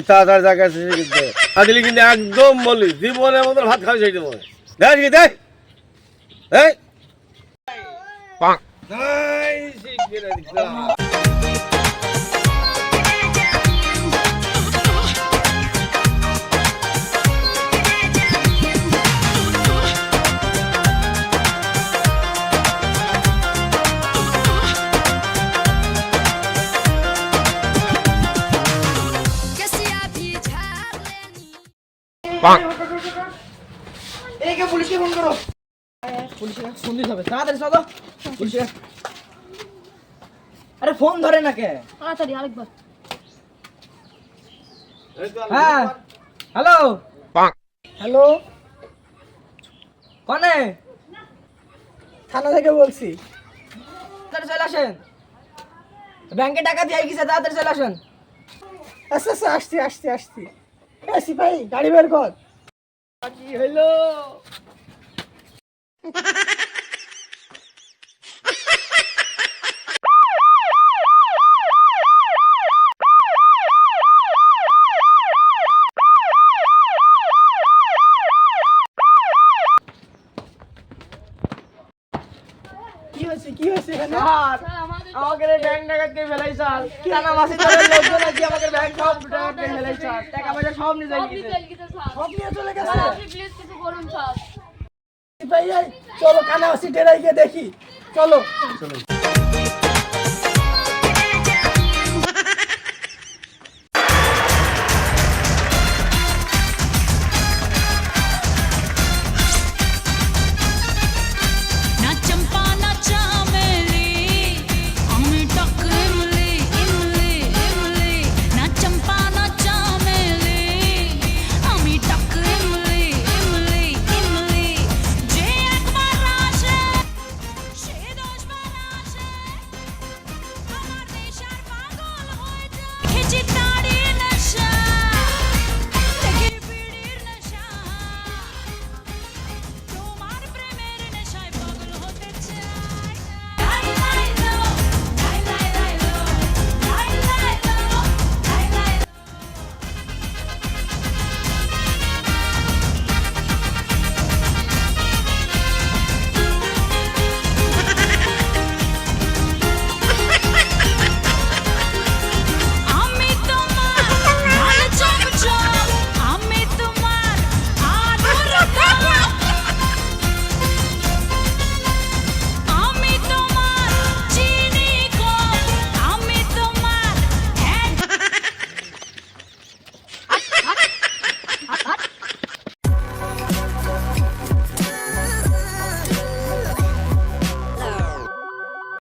তাড়াতাড়ি জায়গা দিলি কিন্তু একদম বলি জীবনের মতো ভাত খাওয়া যাই দেবো দেখ কি দেখ এই পুলিশকে ফোন করো। পুলিশকে ফোন দিতে হবে তাড়াতাড়ি চলো পুলিশকে। আরে ফোন ধরে না কে? তাড়াতাড়ি আরেকবার। হ্যাঁ হ্যালো হ্যালো কনে? থানা থেকে বলছি। তাড়াতাড়ি চলে আসেন, ব্যাংকে টাকা দিয়ে গেছে, তাড়াতাড়ি চলে আসেন। আচ্ছা আচ্ছা আসছি আসছি আসছি। আসি ভাই গাড়ি বের কর। কি হইলো? কি হয়েছে এখানে? আমাকে ব্যাংক ডাকাতকে ফেলাই স্যার। টাকা মাসে ধরে লোকজন আছে আমাকে ব্যাংক সব ডাকাতকে ফেলাই স্যার। টাকা পয়সা সব নিয়ে যায় গেছে। সব নিয়ে চলে গেছে। আপনি প্লিজ কিছু করুন স্যার। ভাই চলো কানাওয়াসি ডেরাই গিয়ে দেখি। চলো চলো।